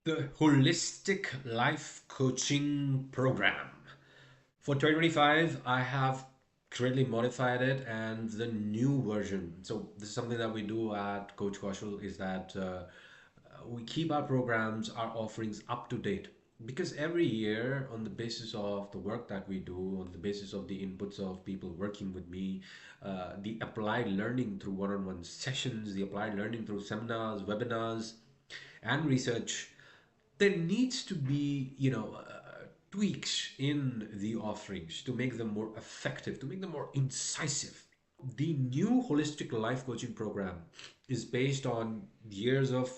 The Holistic Life Coaching Program. For 2025, I have greatly modified it and the new version. So this is something that we do at Coach Kaushal is that we keep our programs, our offerings up to date. Because every year, on the basis of the work that we do, on the basis of the inputs of people working with me, the applied learning through one-on-one sessions, the applied learning through seminars, webinars, and research, there needs to be, tweaks in the offerings to make them more effective, to make them more incisive. The new holistic life coaching program is based on years of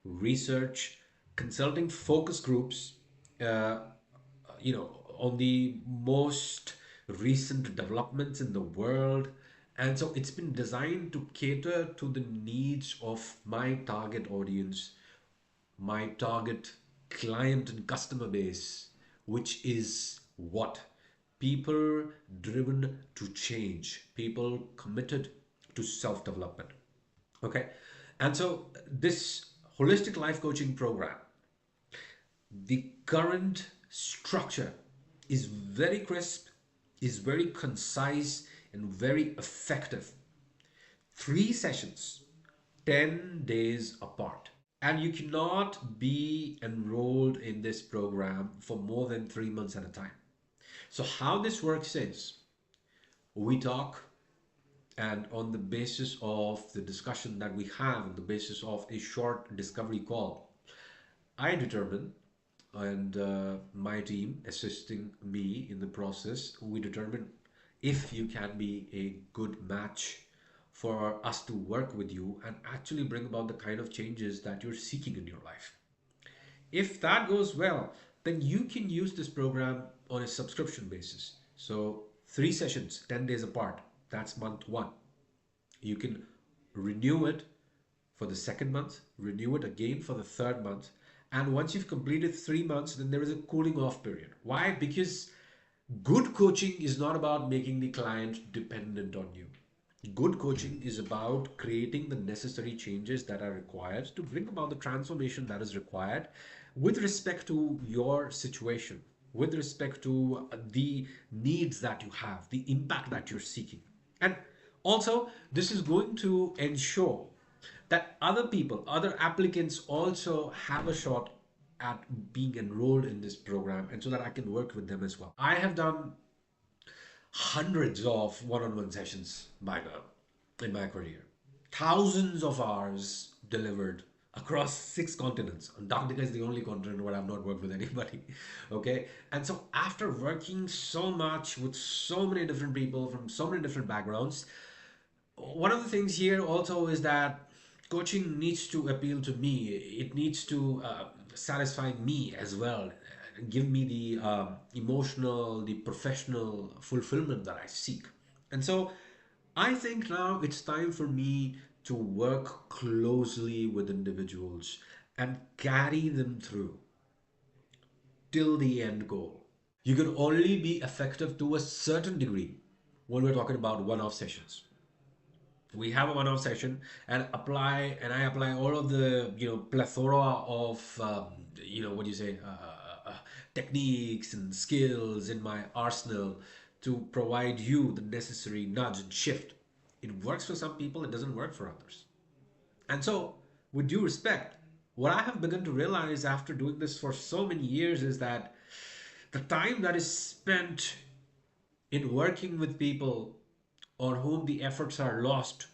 research, consulting focus groups, uh, on the most recent developments in the world. And so it's been designed to cater to the needs of my target audience, my target client and customer base, which is what? People driven to change, people committed to self development. Okay. And so, this holistic life coaching program, the current structure is very crisp, is very concise, and very effective. 3 sessions, 10 days apart. And you cannot be enrolled in this program for more than 3 months at a time. So, how this works is we talk, and on the basis of the discussion that we have, on the basis of a short discovery call, I determine, and my team assisting me in the process, we determine if you can be a good match for us to work with you and actually bring about the kind of changes that you're seeking in your life. If that goes well, then you can use this program on a subscription basis. So, 3 sessions, 10 days apart. That's month one. You can renew it for the second month, renew it again for the third month. And once you've completed 3 months, then there is a cooling off period. Why? Because good coaching is not about making the client dependent on you. Good coaching is about creating the necessary changes that are required to bring about the transformation that is required with respect to your situation, with respect to the needs that you have, the impact that you're seeking. And also, this is going to ensure that other people, other applicants also have a shot at being enrolled in this program and so that I can work with them as well. I have done hundreds of one-on-one sessions by now in my career. Thousands of hours delivered across 6 continents. Antarctica is the only continent where I've not worked with anybody. Okay. And so after working so much with so many different people from so many different backgrounds, one of the things here also is that coaching needs to appeal to me. It needs to satisfy me as well, give me the emotional, the professional fulfillment that I seek. And so I think now it's time for me to work closely with individuals and carry them through till the end goal. You can only be effective to a certain degree when we're talking about one-off sessions. We have a one-off session and I apply all of the plethora of what do you say techniques and skills in my arsenal to provide you the necessary nudge and shift. It works for some people, it doesn't work for others. And so, with due respect, what I have begun to realize after doing this for so many years is that the time that is spent in working with people on whom the efforts are lost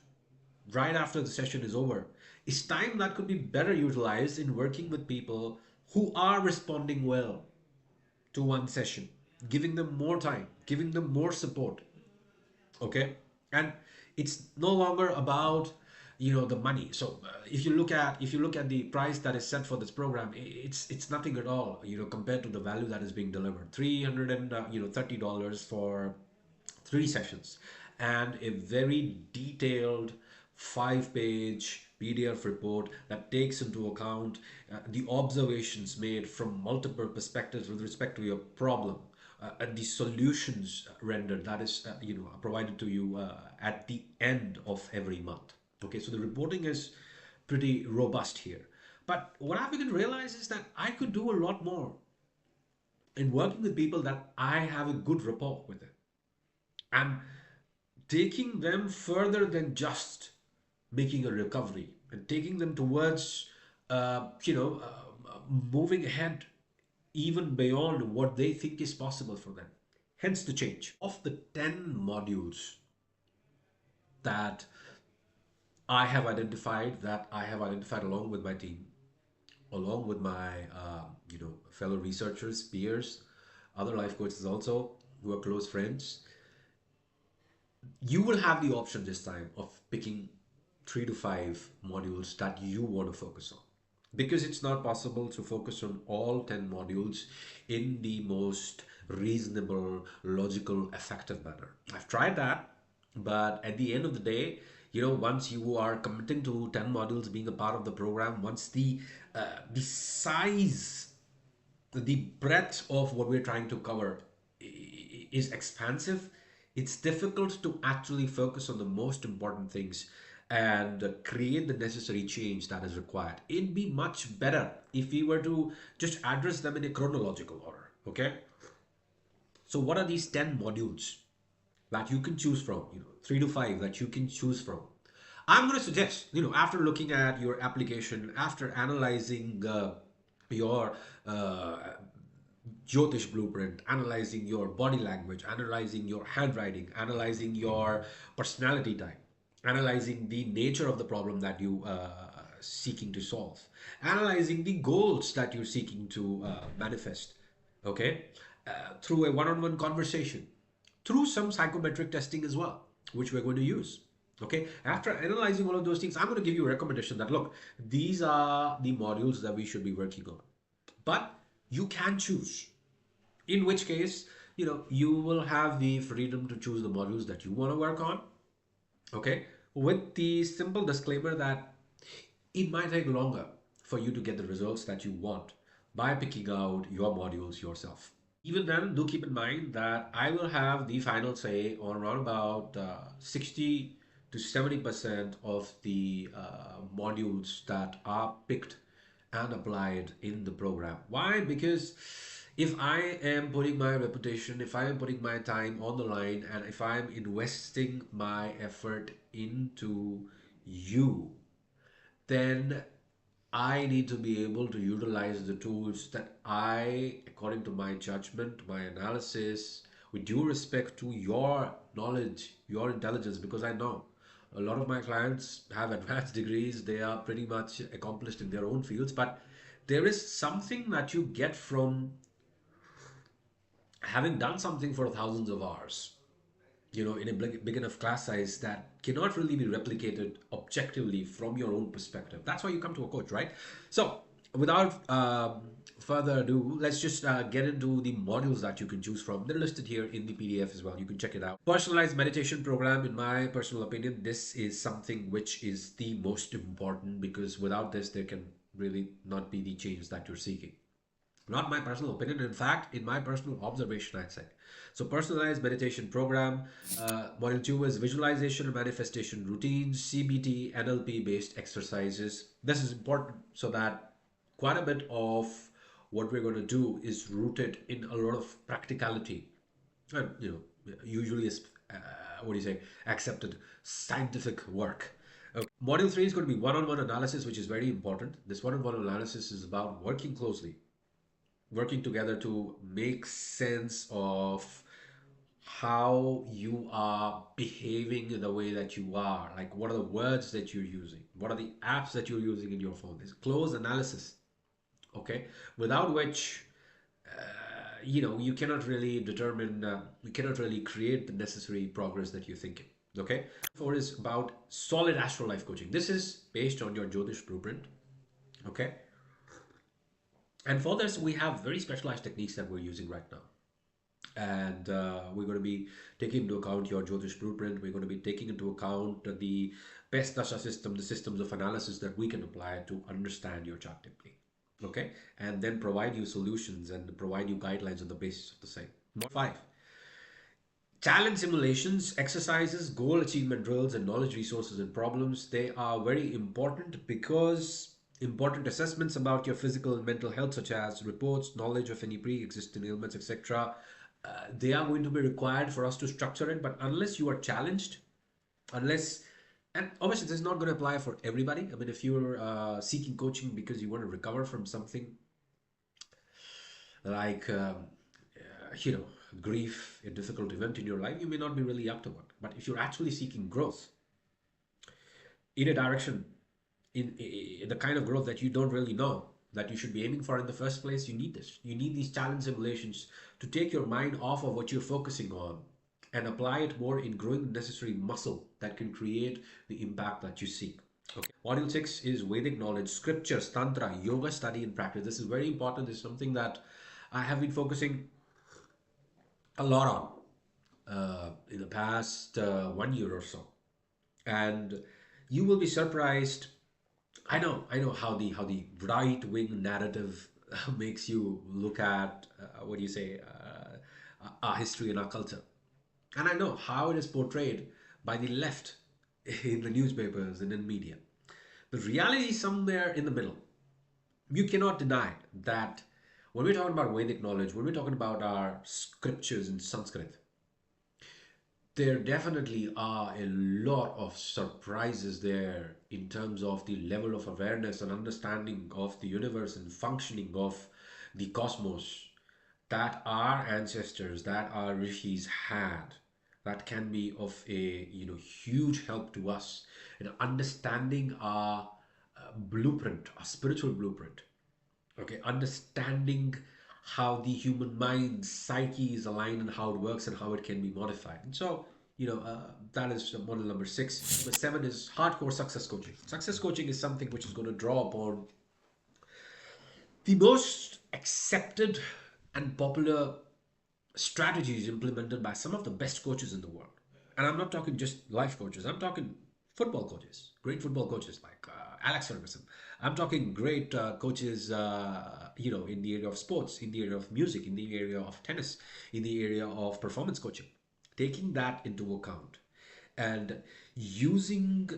right after the session is over is time that could be better utilized in working with people who are responding well to one session, giving them more time, giving them more support. Okay. And it's no longer about the money. So if you look at the price that is set for this program, it's nothing at all compared to the value that is being delivered. $330 for 3 sessions and a very detailed 5-page PDF report that takes into account the observations made from multiple perspectives with respect to your problem, and the solutions rendered that is provided to you at the end of every month. Okay, so the reporting is pretty robust here. But what I've begun to realize is that I could do a lot more in working with people that I have a good rapport with it. And taking them further than just making a recovery and taking them towards, moving ahead even beyond what they think is possible for them. Hence the change. Of the 10 modules that I have identified along with my team, along with my fellow researchers, peers, other life coaches also who are close friends, you will have the option this time of picking 3 to 5 modules that you want to focus on, because it's not possible to focus on all 10 modules in the most reasonable, logical, effective manner. I've tried that, but at the end of the day, once you are committing to 10 modules being a part of the program, once the size, the breadth of what we're trying to cover is expansive, it's difficult to actually focus on the most important things and create the necessary change that is required. It'd be much better if we were to just address them in a chronological order. Okay, so what are these 10 modules that you can choose from? 3 to 5 that you can choose from. I'm going to suggest, after looking at your application, after analyzing your Jyotish blueprint, analyzing your body language, analyzing your handwriting, analyzing your personality type, analyzing the nature of the problem that you seeking to solve, analyzing the goals that you're seeking to manifest, okay, through a one-on-one conversation, through some psychometric testing as well, which we're going to use. Okay, after analyzing all of those things, I'm going to give you a recommendation that look, these are the modules that we should be working on. But you can choose. In which case, you will have the freedom to choose the modules that you want to work on. Okay, with the simple disclaimer that it might take longer for you to get the results that you want by picking out your modules yourself. Even then, do keep in mind that I will have the final say on around about 60 to 70% of the modules that are picked and applied in the program. Why? Because if I am putting my reputation, if I am putting my time on the line, and if I am investing my effort into you, then I need to be able to utilize the tools that I, according to my judgment, my analysis, with due respect to your knowledge, your intelligence, because I know a lot of my clients have advanced degrees, they are pretty much accomplished in their own fields, but there is something that you get from having done something for thousands of hours, in a big enough class size that cannot really be replicated objectively from your own perspective. That's why you come to a coach, right? So without further ado, let's just get into the modules that you can choose from. They're listed here in the PDF as well. You can check it out. Personalized meditation program, in my personal opinion, this is something which is the most important, because without this, there can really not be the change that you're seeking. Not my personal opinion, in fact, in my personal observation, I'd say. So, personalized meditation program. Module 2 is visualization and manifestation routines, CBT, NLP based exercises. This is important so that quite a bit of what we're going to do is rooted in a lot of practicality. And, usually is, accepted scientific work. Okay. Module 3 is going to be one-on-one analysis, which is very important. This one-on-one analysis is about working closely, working together to make sense of how you are behaving in the way that you are. Like, what are the words that you're using? What are the apps that you're using in your phone? It's close analysis, okay? Without which, you cannot really determine, you cannot really create the necessary progress that you're thinking, okay? 4 is about solid astro life coaching. This is based on your Jyotish blueprint, okay? And for this, we have very specialized techniques that we're using right now. And we're going to be taking into account your Jyotish blueprint. We're going to be taking into account the best dasha system, the systems of analysis that we can apply to understand your chart deeply. Okay? And then provide you solutions and provide you guidelines on the basis of the same. Number 5. Challenge simulations, exercises, goal achievement drills, and knowledge resources and problems. They are very important because Important assessments about your physical and mental health, such as reports, knowledge of any pre-existing ailments, etc. They are going to be required for us to structure it. But unless you are challenged, unless, and obviously this is not going to apply for everybody. I mean, if you're seeking coaching because you want to recover from something like you know, grief, a difficult event in your life, you may not be really up to it. But if you're actually seeking growth in a direction, in the kind of growth that you don't really know that you should be aiming for in the first place, you need this. You need these challenge simulations to take your mind off of what you're focusing on and apply it more in growing the necessary muscle that can create the impact that you seek. Okay. Module 6 is Vedic knowledge, scriptures, tantra, yoga study and practice. This is very important. This is something that I have been focusing a lot on in the past 1 year or so. And you will be surprised. I know how the right wing narrative makes you look at what do you say, our history and our culture, and I know how it is portrayed by the left in the newspapers and in media. The reality is somewhere in the middle. You cannot deny that when we're talking about Vedic knowledge, when we're talking about our scriptures in Sanskrit, there definitely are a lot of surprises there in terms of the level of awareness and understanding of the universe and functioning of the cosmos that our ancestors, that our rishis had, that can be of a huge help to us in understanding our blueprint, our spiritual blueprint. Okay, understanding how the human mind psyche is aligned and how it works and how it can be modified. And so that is model number 6. Number 7 is hardcore success coaching. Success coaching is something which is going to draw upon the most accepted and popular strategies implemented by some of the best coaches in the world. And I'm not talking just life coaches, I'm talking football coaches, great football coaches like Alex Ferguson. I'm talking great coaches, in the area of sports, in the area of music, in the area of tennis, in the area of performance coaching. Taking that into account and using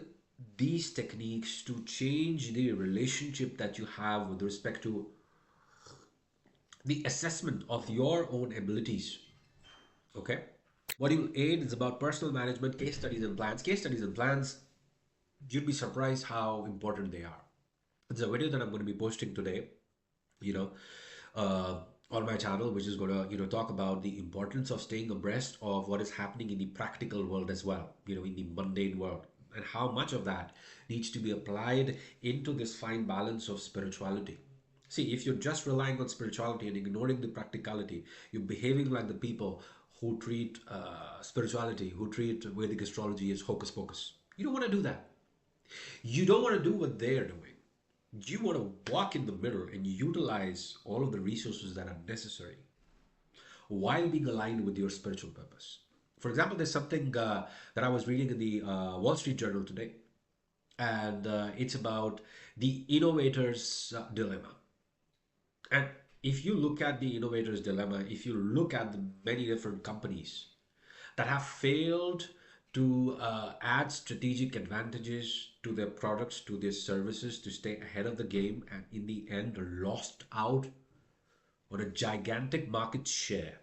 these techniques to change the relationship that you have with respect to the assessment of your own abilities. Okay. Module 8 is about personal management, case studies and plans. Case studies and plans, you'd be surprised how important they are. It's a video that I'm going to be posting today, you know, on my channel, which is going to, talk about the importance of staying abreast of what is happening in the practical world as well, in the mundane world, and how much of that needs to be applied into this fine balance of spirituality. See, if you're just relying on spirituality and ignoring the practicality, you're behaving like the people who treat spirituality, who treat Vedic astrology as hocus pocus. You don't want to do that. You don't want to do what they're doing. You want to walk in the middle and utilize all of the resources that are necessary while being aligned with your spiritual purpose. For example, there's something that I was reading in the Wall Street Journal today, and it's about the innovator's dilemma. And if you look at the innovator's dilemma, if you look at the many different companies that have failed to add strategic advantages to their products, to their services, to stay ahead of the game, and in the end lost out on a gigantic market share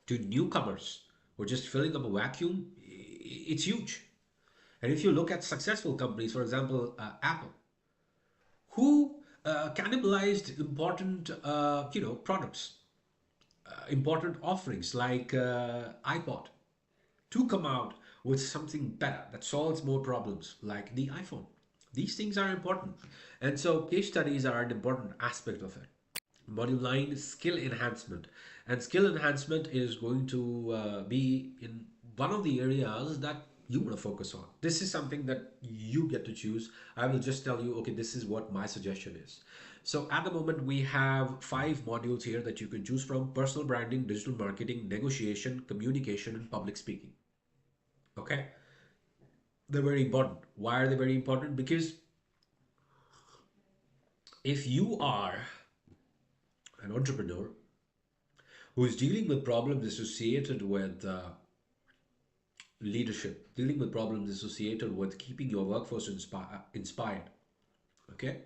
to newcomers who are just filling up a vacuum, it's huge. And if you look at successful companies, for example, Apple, who cannibalized important, products, important offerings like iPod, to come out with something better that solves more problems like the iPhone. These things are important. And so case studies are an important aspect of it. Module 9 is skill enhancement. And skill enhancement is going to be in one of the areas that you want to focus on. This is something that you get to choose. I will just tell you, okay, this is what my suggestion is. So at the moment, we have 5 modules here that you can choose from: personal branding, digital marketing, negotiation, communication, and public speaking. Okay? They're very important. Why are they very important? Because if you are an entrepreneur who is dealing with problems associated with leadership, dealing with problems associated with keeping your workforce inspired, okay?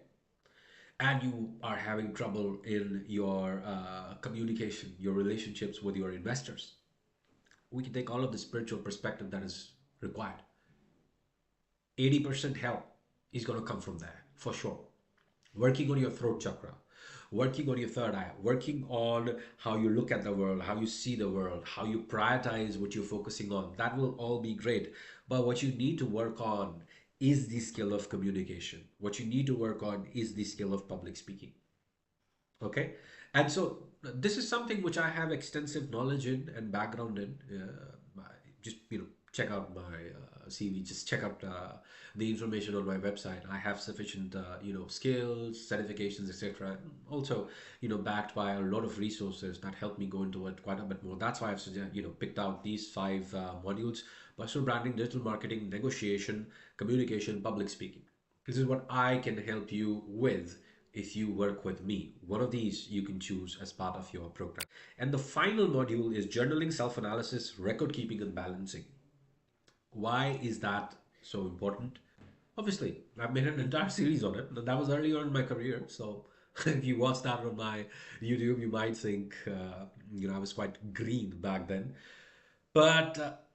and you are having trouble in your communication, your relationships with your investors, we can take all of the spiritual perspective that is required. 80% help is going to come from there for sure. Working on your throat chakra, working on your third eye, working on how you look at the world, how you see the world, how you prioritize what you're focusing on. That will all be great. But what you need to work on is the skill of communication. What you need to work on is the skill of public speaking. Okay. And so this is something which I have extensive knowledge in and background in. Just check out my CV. Just check out the information on my website. I have sufficient skills, certifications, etc. Also, backed by a lot of resources that help me go into it quite a bit more. That's why I've picked out these five modules: personal branding, digital marketing, negotiation, communication, public speaking. This is what I can help you with if you work with me. One of these you can choose as part of your program. And the final module is journaling, self-analysis, record keeping, and balancing. Why is that so important? Obviously, I've made an entire series on it. That was earlier in my career. So if you watch that on my YouTube, you might think, I was quite green back then. But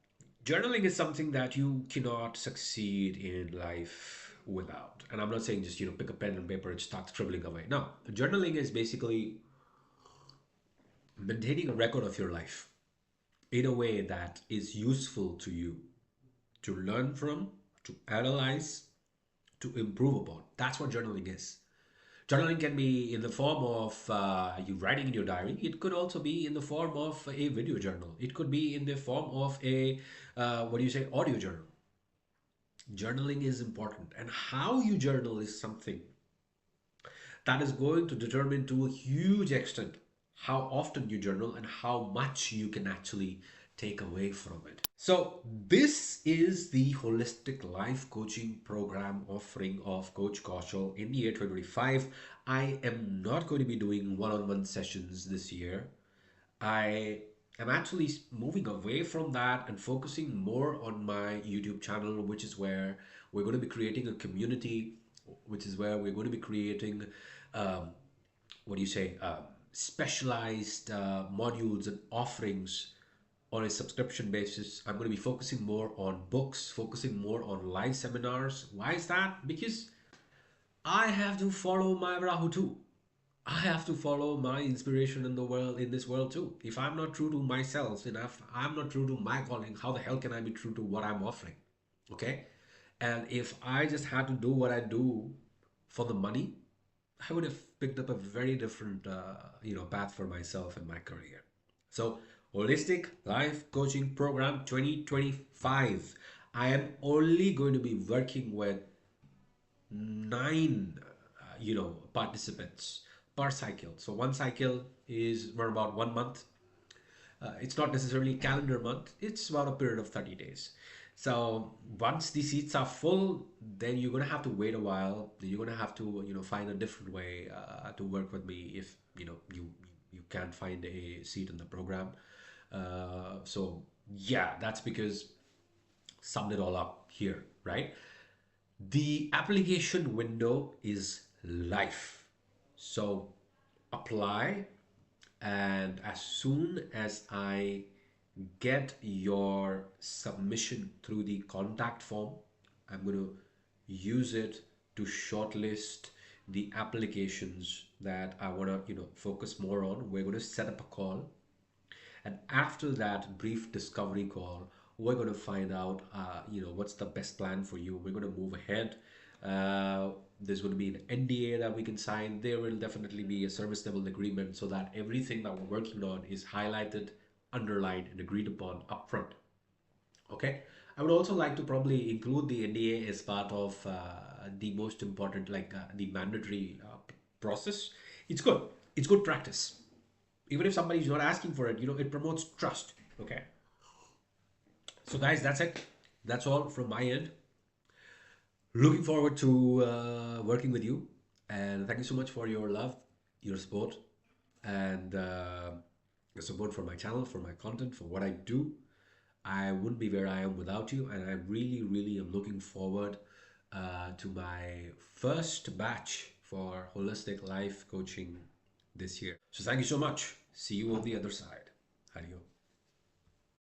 journaling is something that you cannot succeed in life without. And I'm not saying just, pick a pen and paper and start scribbling away. No, journaling is basically maintaining a record of your life in a way that is useful to you to learn from, to analyze, to improve upon. That's what journaling is. Journaling can be in the form of you writing in your diary. It could also be in the form of a video journal. It could be in the form of a, audio journal. Journaling is important, and how you journal is something that is going to determine to a huge extent how often you journal and how much you can actually take away from it. So, this is the holistic life coaching program offering of Coach Kaushal in the year 2025. I am not going to be doing one on one sessions this year. I am actually moving away from that and focusing more on my YouTube channel, which is where we're going to be creating a community, which is where we're going to be creating, um, specialized modules and offerings on a subscription basis. I'm going to be focusing more on books, focusing more on live seminars. Why is that? Because I have to follow my Rahu too. I have to follow my inspiration in the world, in this world too. If I'm not true to myself, and if I'm not true to my calling, how the hell can I be true to what I'm offering? Okay? And if I just had to do what I do for the money, I would have picked up a very different, path for myself in my career. So, Holistic Life Coaching Program 2025. I am only going to be working with nine, participants per cycle. So one cycle is for about 1 month. It's not necessarily calendar month. It's about a period of 30 days. So once the seats are full, then you're gonna have to wait a while. You're gonna have to, find a different way to work with me if you can't find a seat in the program. So yeah, that's because summed it all up here, right? The application window is life. So apply, and as soon as I get your submission through the contact form, I'm going to use it to shortlist the applications that I want to, focus more on. We're going to set up a call, and after that brief discovery call, we're going to find out, what's the best plan for you. We're going to move ahead. There's going to be an NDA that we can sign. There will definitely be a service level agreement so that everything that we're working on is highlighted, underlined, and agreed upon upfront. Okay. I would also like to probably include the NDA as part of the most important, like the mandatory process. It's good. It's good practice. Even if somebody's not asking for it, it promotes trust. Okay. So, guys, that's it. That's all from my end. Looking forward to working with you. And thank you so much for your love, your support, and the support for my channel, for my content, for what I do. I wouldn't be where I am without you. And I really, really am looking forward to my first batch for holistic life coaching this year. So thank you so much. See you on the other side.